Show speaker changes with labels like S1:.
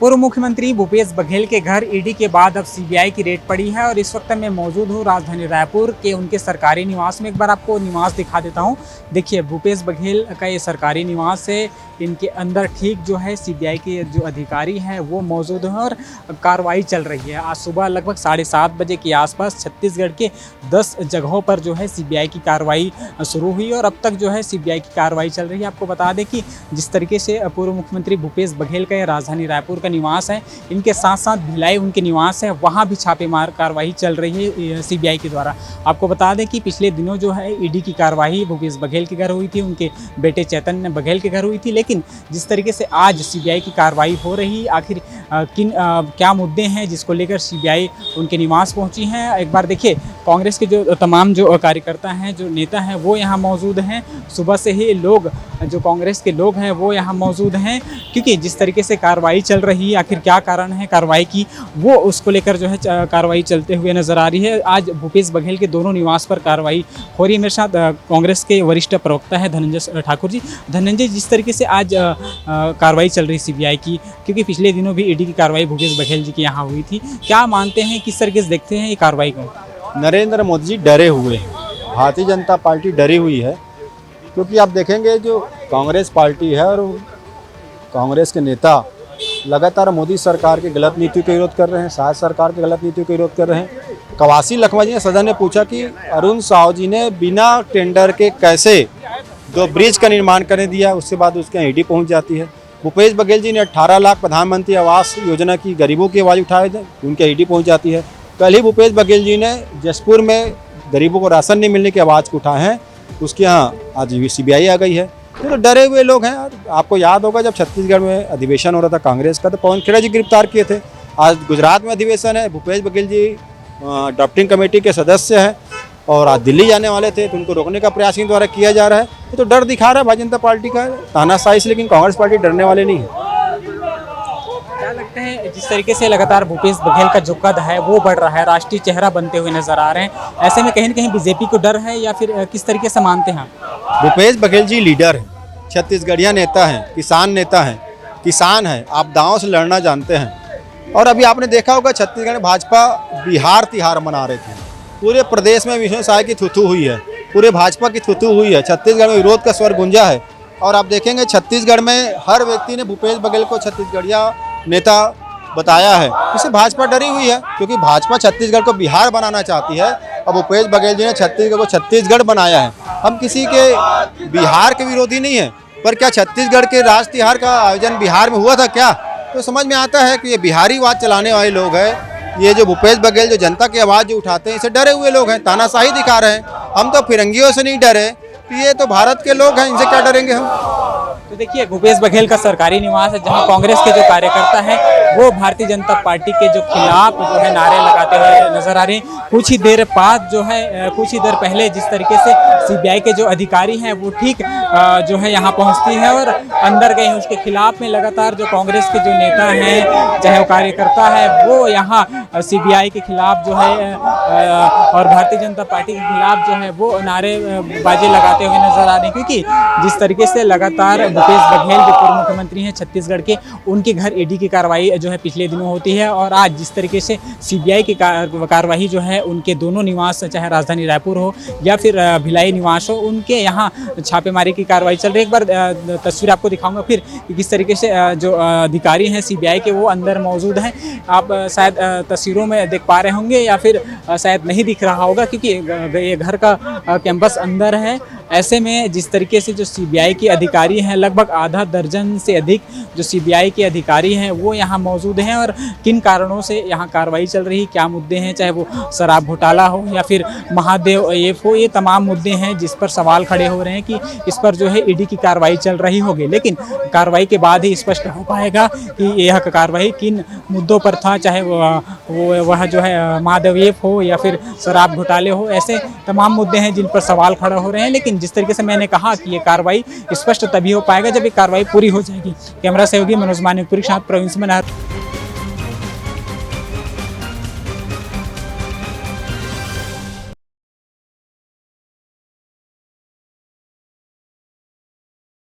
S1: पूर्व मुख्यमंत्री भूपेश बघेल के घर ईडी के बाद अब सीबीआई की रेड पड़ी है और इस वक्त मैं मौजूद हूँ राजधानी रायपुर के उनके सरकारी निवास में। एक बार आपको निवास दिखा देता हूँ। देखिए, भूपेश बघेल का ये सरकारी निवास है। इनके अंदर ठीक जो है सीबीआई के जो अधिकारी हैं वो मौजूद हैं और कार्रवाई चल रही है। आज सुबह लगभग 7:30 बजे के आसपास छत्तीसगढ़ के 10 जगहों पर जो है सीबीआई की कार्रवाई शुरू हुई और अब तक जो है सीबीआई की कार्रवाई चल रही है। आपको बता दें कि जिस तरीके से पूर्व मुख्यमंत्री भूपेश बघेल का राजधानी रायपुर का निवास है, इनके साथ साथ भिलाई उनके निवास है, वहाँ भी छापेमार कार्रवाई चल रही है सीबीआई के द्वारा। आपको बता दें कि पिछले दिनों जो है ईडी की कार्रवाई भूपेश बघेल के घर हुई थी, उनके बेटे चैतन्य बघेल के घर हुई थी, लेकिन जिस तरीके से आज सीबीआई की कार्रवाई हो रही, आखिर क्या मुद्दे हैं जिसको लेकर सीबीआई उनके निवास पहुंची है। एक बार देखिए, कांग्रेस के जो तमाम जो कार्यकर्ता हैं, जो नेता हैं, वो यहाँ मौजूद हैं। सुबह से ही लोग, जो कांग्रेस के लोग हैं, वो यहाँ मौजूद हैं, क्योंकि जिस तरीके से कार्रवाई चल रही है, आखिर क्या कारण है कार्रवाई की, वो उसको लेकर जो है कार्रवाई चलते हुए नजर आ रही है। आज भूपेश बघेल के दोनों निवास पर कार्रवाई हो रही है। मेरे साथ कांग्रेस के वरिष्ठ प्रवक्ता है धनंजय ठाकुर जी। धनंजय, जिस तरीके से आज कार्रवाई चल रही सीबीआई की, क्योंकि पिछले दिनों भी ईडी की कार्रवाई भूपेश बघेल जी की यहाँ हुई थी, क्या मानते हैं, किस तरीके से देखते हैं ये कार्रवाई को?
S2: नरेंद्र मोदी जी डरे हुए हैं, भारतीय जनता पार्टी डरी हुई है, क्योंकि आप देखेंगे जो कांग्रेस पार्टी है और कांग्रेस के नेता लगातार मोदी सरकार की गलत नीति का विरोध कर रहे हैं, शाह सरकार की गलत नीति का विरोध कर रहे हैं। कवासी लखमा जी ने सदन ने पूछा कि अरुण साहू जी ने बिना टेंडर के कैसे जो ब्रिज का निर्माण करने दिया, उसके बाद उसके ईडी पहुंच जाती है। भूपेश बघेल जी ने 18 लाख प्रधानमंत्री आवास योजना की गरीबों की आवाज़ उठाए, उनके ईडी पहुंच जाती है। कल ही भूपेश बघेल जी ने जसपुर में गरीबों को राशन नहीं मिलने की आवाज़ को उठाए हैं, उसके यहाँ आज सीबीआई आ गई है। तो डरे हुए लोग हैं। आपको याद होगा जब छत्तीसगढ़ में अधिवेशन हो रहा था कांग्रेस का, तो पवन खेड़ा जी गिरफ्तार किए थे। आज गुजरात में अधिवेशन है, भूपेश बघेल जी ड्राफ्टिंग कमेटी के सदस्य हैं और आज दिल्ली जाने वाले थे, तो उनको रोकने का प्रयास इन द्वारा किया जा रहा है। ये तो डर दिखा रहा है भारतीय जनता पार्टी का तानाशाही से, लेकिन कांग्रेस पार्टी डरने वाले नहीं है।
S1: क्या लगता है, जिस तरीके से लगातार भूपेश बघेल का जो कद है वो बढ़ रहा है, राष्ट्रीय चेहरा बनते हुए नजर आ रहे हैं, ऐसे में कहीं न कहीं बीजेपी को डर है या फिर किस तरीके से मानते हैं?
S2: भूपेश बघेल जी लीडर हैं, छत्तीसगढ़िया नेता हैं, किसान नेता हैं, किसान हैं, आपदाओं से लड़ना जानते हैं। और अभी आपने देखा होगा छत्तीसगढ़ में भाजपा बिहार तिहार मना रही थी, पूरे प्रदेश में विष्णु साय की थुथु हुई है, पूरे भाजपा की थुथु हुई है, छत्तीसगढ़ में विरोध का स्वर गूंजा है। और आप देखेंगे छत्तीसगढ़ में हर व्यक्ति ने भूपेश बघेल को छत्तीसगढ़िया नेता बताया है। इससे भाजपा डरी हुई है, क्योंकि भाजपा छत्तीसगढ़ को बिहार बनाना चाहती है और भूपेश बघेल जी ने छत्तीसगढ़ को छत्तीसगढ़ बनाया है। हम किसी के बिहार के विरोधी नहीं है, पर क्या छत्तीसगढ़ के राष्ट्र तिहार का आयोजन बिहार में हुआ था क्या? तो समझ में आता है कि ये बिहारीवाद चलाने वाले लोग हैं। ये जो भूपेश बघेल जो जनता की आवाज़ जो उठाते हैं, इसे डरे हुए लोग हैं, तानाशाही दिखा रहे हैं। हम तो फिरंगियों से नहीं डरे, तो ये तो भारत के लोग हैं, इनसे क्या डरेंगे हम?
S1: तो देखिए, भूपेश बघेल का सरकारी निवास है, जहां कांग्रेस के जो कार्यकर्ता हैं वो भारतीय जनता पार्टी के जो खिलाफ जो है नारे लगाते हुए नजर आ रहे हैं। कुछ ही देर पहले जिस तरीके से सीबीआई के जो अधिकारी हैं वो ठीक जो है यहाँ पहुँचती है और अंदर गए, उसके खिलाफ में लगातार जो कांग्रेस के जो नेता हैं, चाहे वो कार्यकर्ता है, वो यहाँ सीबीआई के खिलाफ जो है और भारतीय जनता पार्टी के खिलाफ जो है वो नारेबाजी लगाते हुए नजर आ रहे हैं। क्योंकि जिस तरीके से लगातार भूपेश बघेल जो पूर्व मुख्यमंत्री हैं छत्तीसगढ़ के, उनके घर ईडी की कार्रवाई जो है पिछले दिनों होती है और आज जिस तरीके से सीबीआई की कार्रवाई जो है उनके दोनों निवास, चाहे राजधानी रायपुर हो या फिर भिलाई निवास हो, उनके यहाँ छापेमारी की कार्रवाई चल रही है। एक बार तस्वीर आपको दिखाऊंगा फिर किस तरीके से जो अधिकारी हैं सीबीआई के वो अंदर मौजूद हैं। आप शायद तस्वीरों में देख पा रहे होंगे या फिर शायद नहीं दिख रहा होगा, क्योंकि ये घर का कैंपस अंदर है। ऐसे में जिस तरीके से जो सीबीआई के अधिकारी हैं, लगभग आधा दर्जन से अधिक जो सीबीआई के अधिकारी हैं वो यहाँ मौजूद हैं और किन कारणों से यहाँ कार्रवाई चल रही, क्या मुद्दे हैं, चाहे वो शराब घोटाला हो या फिर महादेव एफ हो, ये तमाम मुद्दे हैं जिस पर सवाल खड़े हो रहे हैं कि इस पर जो है ईडी की कार्रवाई चल रही होगी। लेकिन कार्रवाई के बाद ही स्पष्ट हो पाएगा कि यह कार्रवाई किन मुद्दों पर था, चाहे वह जो है महादेव एफ हो या फिर शराब घोटाले हो, ऐसे तमाम मुद्दे हैं जिन पर सवाल खड़े हो रहे हैं। लेकिन जिस तरीके से मैंने कहा कि ये कार्रवाई स्पष्ट तभी हो पाएगा जब ये कार्रवाई पूरी हो जाएगी। कैमरा सहयोगी मनोज मानिकपुरी के साथ प्रवीण सिंह।